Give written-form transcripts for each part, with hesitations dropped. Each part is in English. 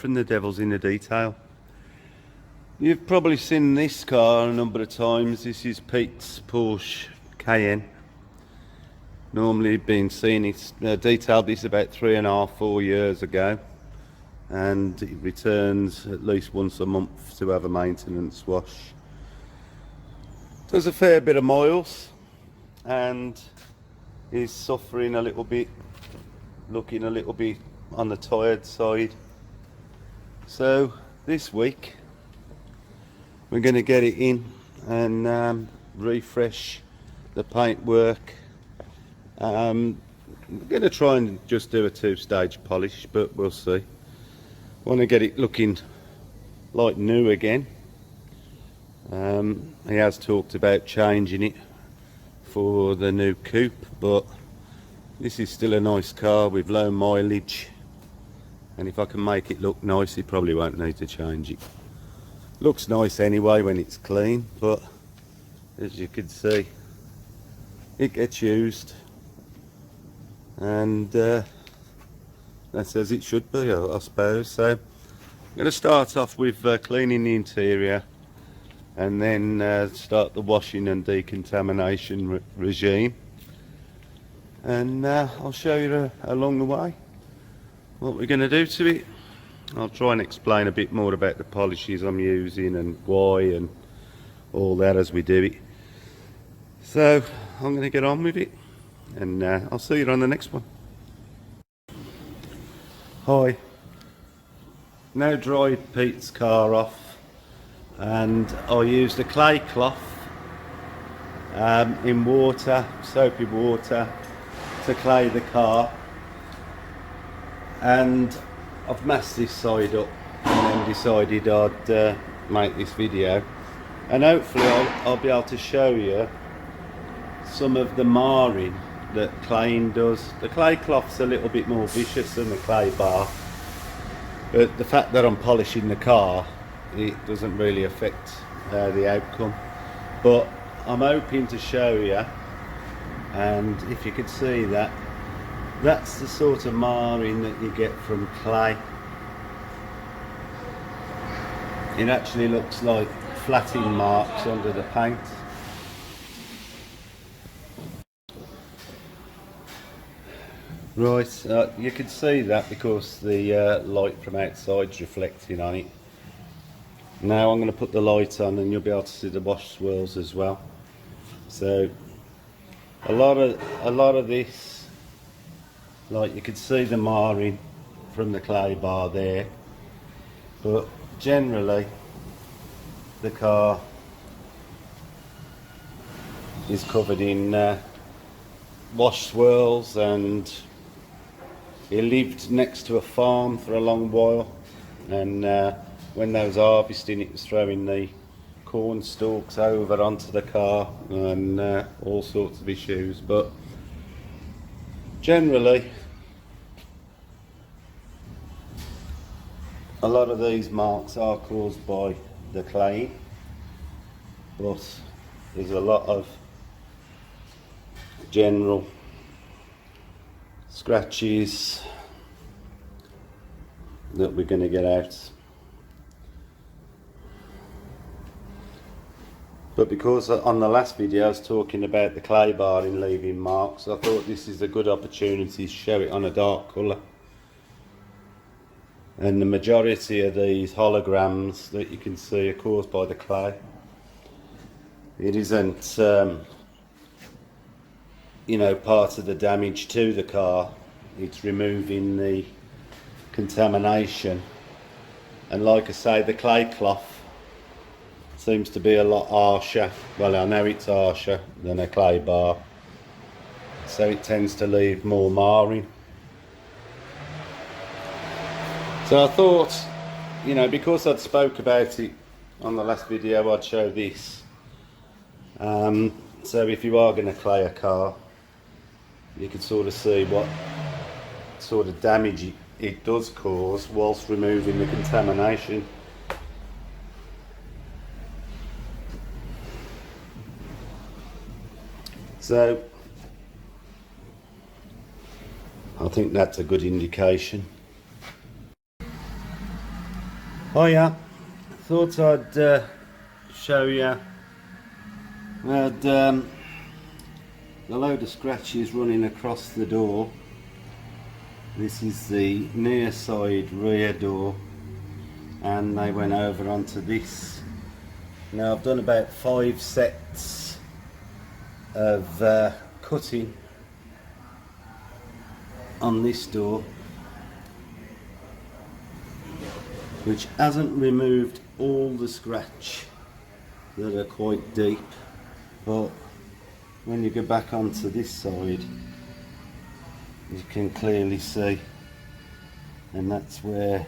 from the devil's in the detail. You've probably seen this car a number of times. This is Pete's Porsche Cayenne. Normally been seen, it's detailed this about 3.5–4 years ago, and it returns at least once a month to have a maintenance wash. Does a fair bit of miles and is suffering a little bit, looking a little bit on the tired side. So this week we're going to get it in and refresh the paintwork. I'm going to try and just do a 2-stage polish, but we'll see. Want to get it looking like new again. He has talked about changing it for the new coupe, but this is still a nice car with low mileage, and if I can make it look nice, he probably won't need to change it. Looks nice anyway when it's clean, but as you can see, it gets used, and that's as it should be, I suppose. So I'm going to start off with cleaning the interior, and then start the washing and decontamination regime, and I'll show you along the way what we're going to do to it. I'll try and explain a bit more about the polishes I'm using and why and all that as we do it. So I'm going to get on with it, and I'll see you on the next one. Hi. Now dried Pete's car off, and I used a clay cloth in water, soapy water, to clay the car, and I've masked this side up and then decided I'd make this video, and hopefully I'll be able to show you some of the marring that claying does. The clay cloth's a little bit more vicious than the clay bar, but the fact that I'm polishing the car, it doesn't really affect the outcome. But I'm hoping to show you, and if you could see that, that's the sort of marring that you get from clay. It actually looks like flatting marks under the paint. Right, you can see that because the light from outside's reflecting on it. Now I'm going to put the light on, and you'll be able to see the wash swirls as well. So a lot of this, like you can see the marring from the clay bar there, but generally the car is covered in wash swirls, and he lived next to a farm for a long while, and when they was harvesting, it was throwing the corn stalks over onto the car, and all sorts of issues. But generally a lot of these marks are caused by the clay, but there's a lot of general scratches that we're going to get out. But because on the last video I was talking about the clay bar and leaving marks, I thought this is a good opportunity to show it on a dark colour. And the majority of these holograms that you can see are caused by the clay. It isn't you know, part of the damage to the car. It's removing the contamination, and like I say, the clay cloth seems to be a lot harsher. Well, I know it's harsher than a clay bar, so it tends to leave more marring. So I thought, you know, because I'd spoke about it on the last video, I'd show this. So if you are going to clay a car, you can sort of see what sort of damage it does cause whilst removing the contamination. So I think that's a good indication. Oh yeah, thought I'd show you. We had a load of scratches running across the door. This is the near side rear door, and they went over onto this. Now I've done about 5 sets of cutting on this door, which hasn't removed all the scratch that are quite deep, but when you go back onto this side you can clearly see, and that's where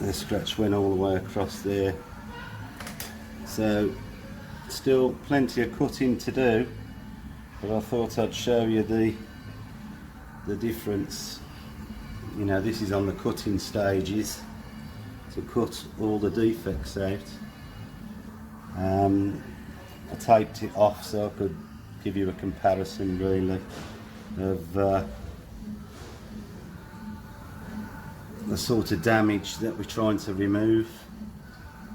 the scratch went all the way across there. So still plenty of cutting to do, but I thought I'd show you the difference. You know, this is on the cutting stages to cut all the defects out. I taped it off so I could give you a comparison really of the sort of damage that we're trying to remove.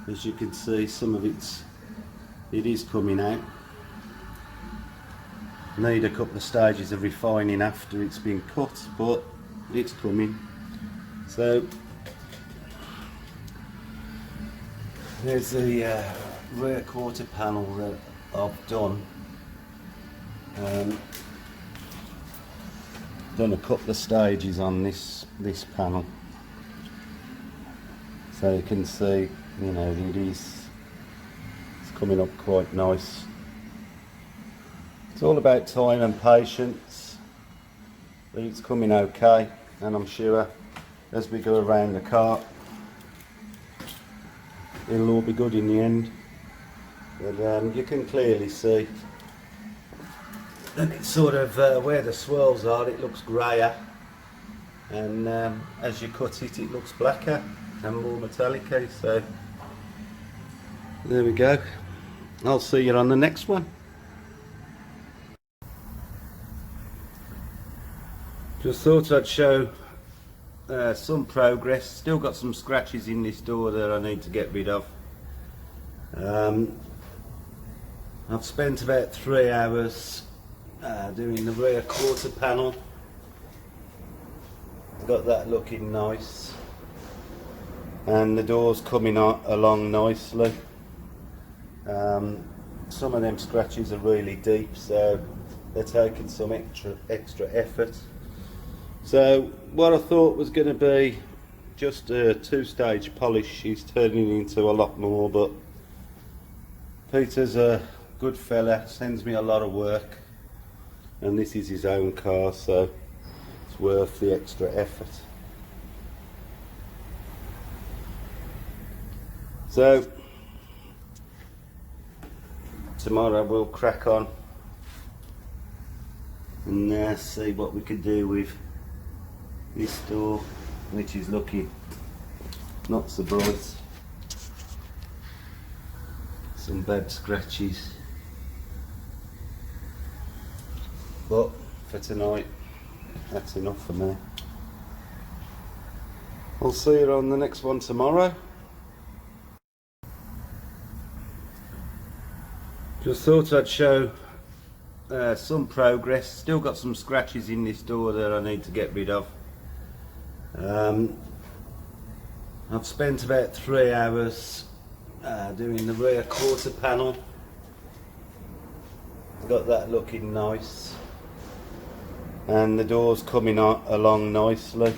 As you can see, some of it is coming out. Need a couple of stages of refining after it's been cut, but it's coming. So there's the rear quarter panel that I've done. Done a couple of stages on this panel, so you can see, you know, it's coming up quite nice. It's all about time and patience, but it's coming okay, and I'm sure as we go around the car it'll all be good in the end. But you can clearly see that it's sort of where the swirls are, it looks grayer, and as you cut it, it looks blacker and more metallic. So there we go. I'll see you on the next one. Just thought I'd show some progress. Still got some scratches in this door that I need to get rid of. I've spent about 3 hours doing the rear quarter panel. Got that looking nice, and the door's coming along nicely. Some of them scratches are really deep, so they're taking some extra effort. So what I thought was going to be just a 2-stage polish is turning into a lot more, but Peter's a good fella, sends me a lot of work, and this is his own car, so it's worth the extra effort. So tomorrow we'll crack on and see what we can do with this door, which is looking not so bright. Some bad scratches, but for tonight that's enough for me. I'll see you on the next one tomorrow. Just thought I'd show some progress. Still got some scratches in this door that I need to get rid of. I've spent about 3 hours doing the rear quarter panel. Got that looking nice, and the door's coming along nicely.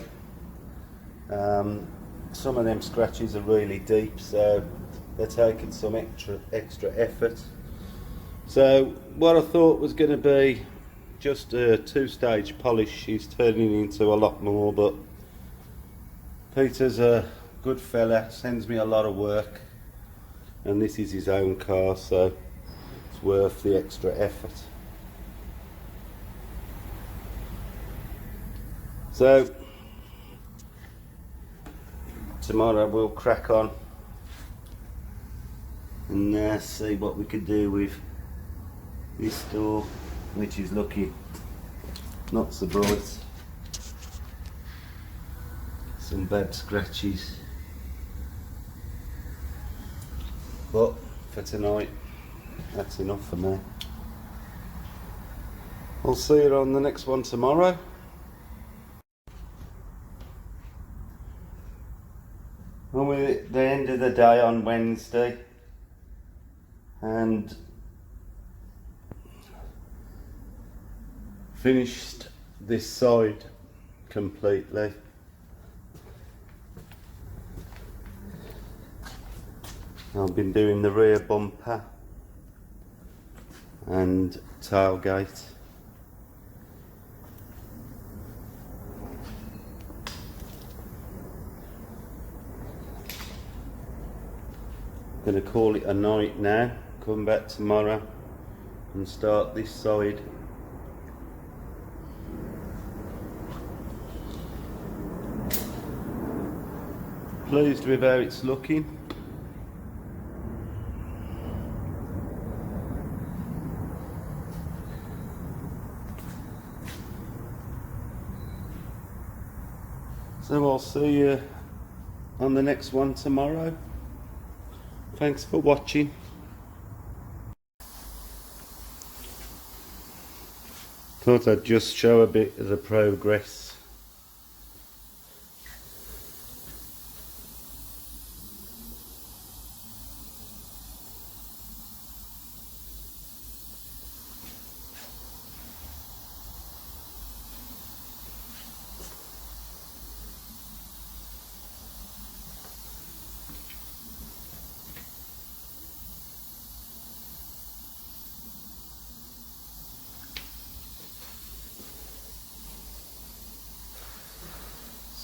Some of them scratches are really deep, so they're taking some extra effort. So what I thought was going to be just a 2-stage polish is turning into a lot more, but Peter's a good fella, sends me a lot of work, and this is his own car, so it's worth the extra effort. So tomorrow we'll crack on and see what we can do with this door, which is looking not so bright. some bad scratches, but for tonight that's enough for me. I'll see you on the next one tomorrow. And we're at the end of the day on Wednesday, and finished this side completely. I've been doing the rear bumper and tailgate. Gonna call it a night now, come back tomorrow and start this side. Pleased with how it's looking. So I'll see you on the next one tomorrow. Thanks for watching. Thought I'd just show a bit of the progress.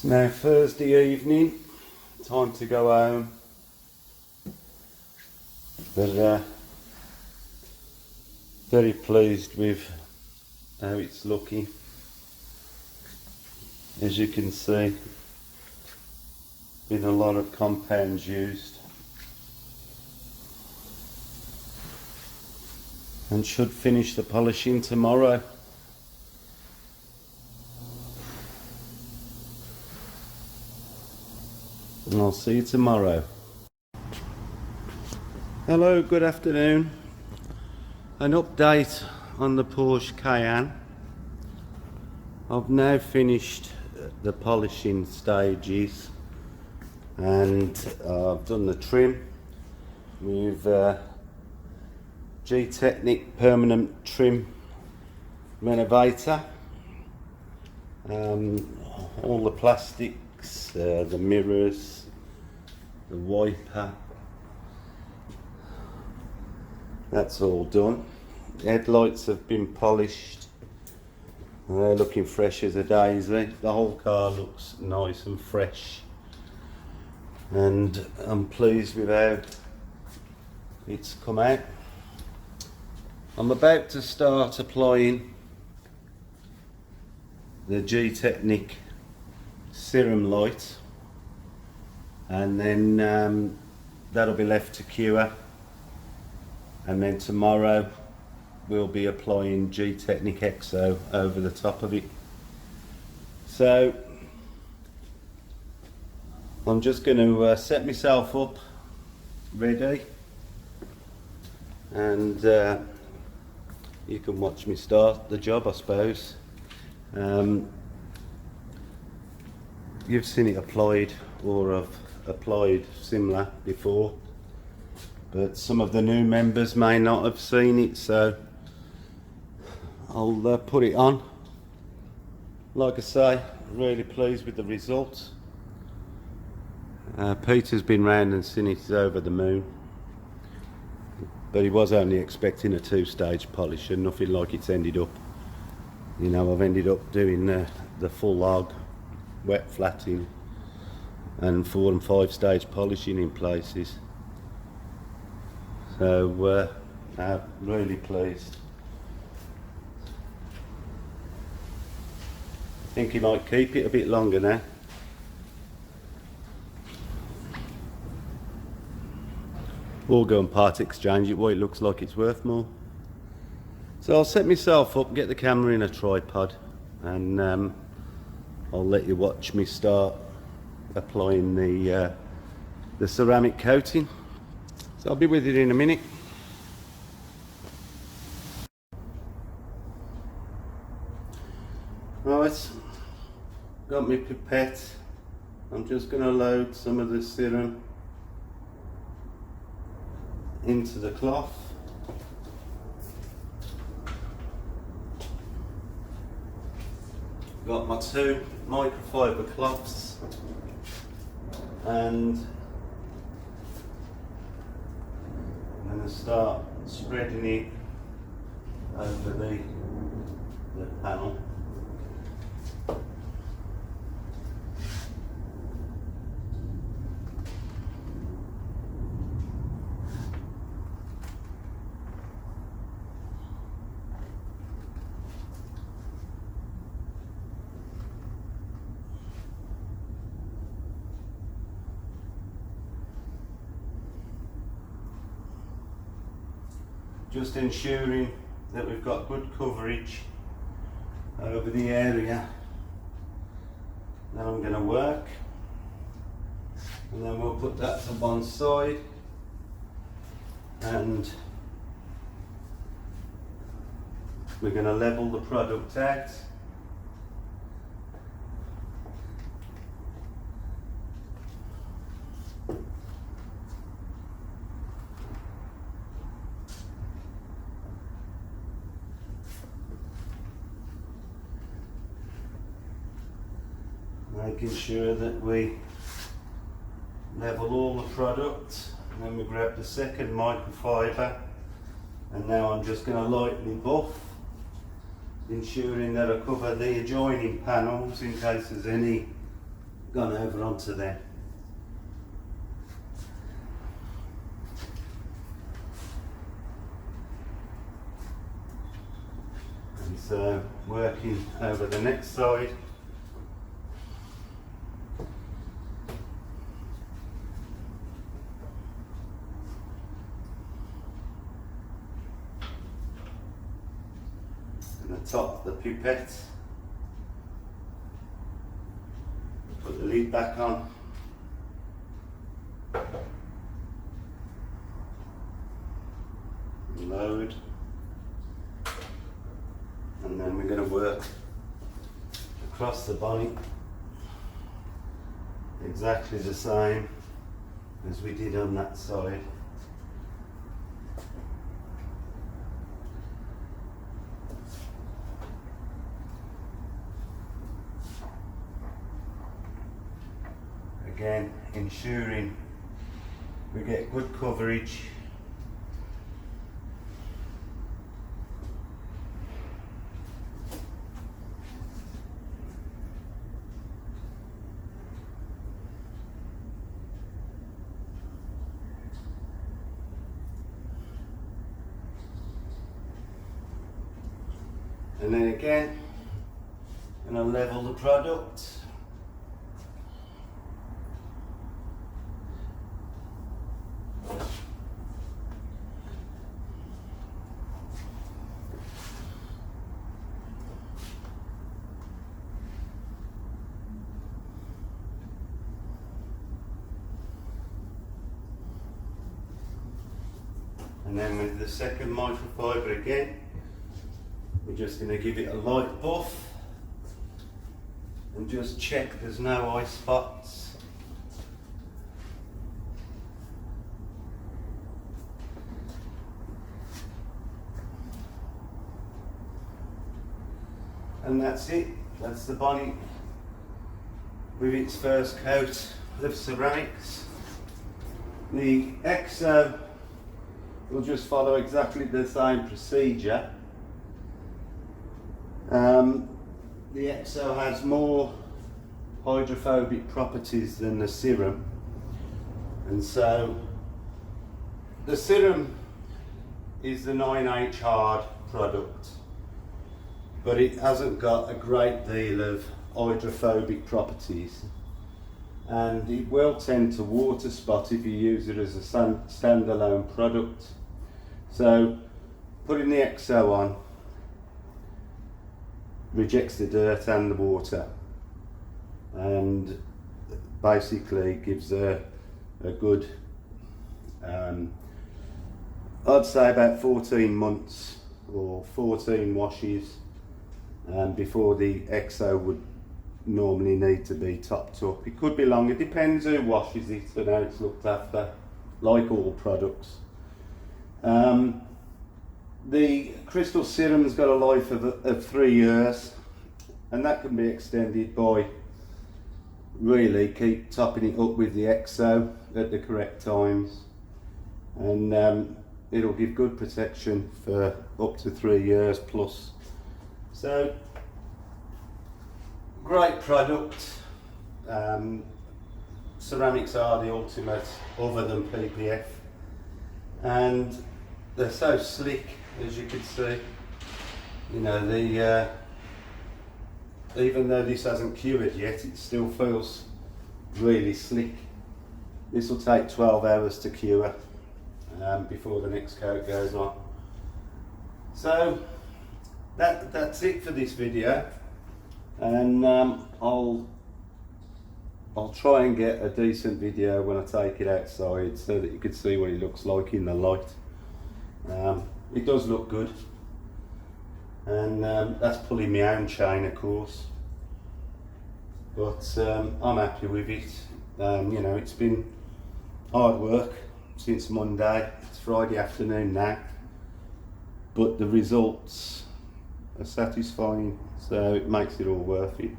It's now Thursday evening, time to go home, but very pleased with how it's looking. As you can see, been a lot of compounds used, and should finish the polishing tomorrow. And I'll see you tomorrow. Hello, good afternoon. An update on the Porsche Cayenne. I've now finished the polishing stages, and I've done the trim with G-Technic permanent trim renovator. All the plastics, the mirrors, the wiper, that's all done. Headlights have been polished, they're looking fresh as a daisy. The whole car looks nice and fresh, and I'm pleased with how it's come out. I'm about to start applying the G-Technic serum light, and then that'll be left to cure, and then tomorrow we'll be applying G-Technic Exo over the top of it. So I'm just going to set myself up ready, and you can watch me start the job, I suppose. You've seen it applied, or I've applied similar before, but some of the new members may not have seen it, so I'll put it on. Like I say, really pleased with the results. Peter's been round and seen it's over the moon, but he was only expecting a 2-stage polish, and nothing like it's ended up. You know, I've ended up doing the full log, wet flatting, and 4 and 5 stage polishing in places. So I'm really pleased. I think he might keep it a bit longer now. Or go and part exchange it, what it looks like it's worth more. So I'll set myself up, get the camera in a tripod, and I'll let you watch me start applying the ceramic coating. So I'll be with you in a minute. Right, got my pipette. I'm just going to load some of the serum into the cloth. Got my 2 microfiber cloths, and I'm going to start spreading it over the panel. Just ensuring that we've got good coverage over the area that I'm going to work, and then we'll put that to one side, and we're going to level the product out. Making sure that we level all the product, and then we grab the second microfiber, and now I'm just going to lightly buff, ensuring that I cover the adjoining panels in case there's any gone over onto them. And so working over the next side. Top the pipette, put the lid back on, load, and then we're going to work across the bonnet exactly the same as we did on that side. Again, ensuring we get good coverage. And then again, I'm going to level the product. And then with the second microfiber again, we're just going to give it a light buff and just check there's no eye spots. And that's it, that's the bonnet with its first coat of ceramics. The EXO will just follow exactly the same procedure. The EXO has more hydrophobic properties than the serum, and so the serum is the 9H hard product, but it hasn't got a great deal of hydrophobic properties, and it will tend to water spot if you use it as a standalone product. So putting the EXO on rejects the dirt and the water, and basically gives a good, I'd say about 14 months or 14 washes before the EXO would normally need to be topped up. It could be longer, depends who washes it and how it's looked after, like all products. The crystal serum's got a life of 3 years, and that can be extended by really keep topping it up with the EXO at the correct times, and it'll give good protection for up to 3 years plus. So great product. Ceramics are the ultimate other than PPF, and they're so slick, as you can see. You know, the even though this hasn't cured yet, it still feels really slick. This will take 12 hours to cure before the next coat goes on. So that's it for this video, and I'll try and get a decent video when I take it outside so that you can see what it looks like in the light. It does look good, and that's pulling my own chain, of course, but I'm happy with it. You know, it's been hard work since Monday. It's Friday afternoon now, but the results are satisfying, so it makes it all worth it.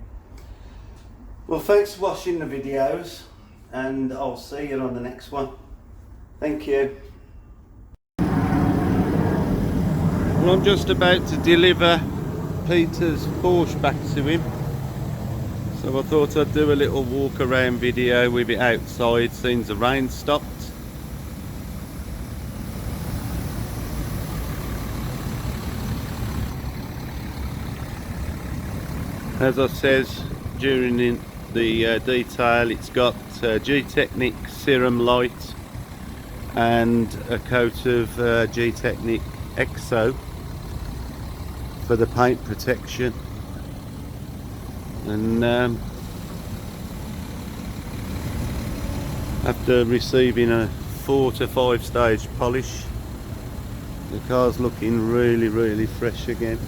Well, thanks for watching the videos, and I'll see you on the next one. Thank you. Well, I'm just about to deliver Peter's Porsche back to him, so I thought I'd do a little walk around video with it outside since the rain stopped. As I says during the detail, it's got G-Technic Serum Light and a coat of G-Technic EXO for the paint protection, and after receiving a 4 to 5 stage polish, the car's looking really fresh again.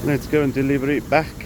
Let's go and deliver it back.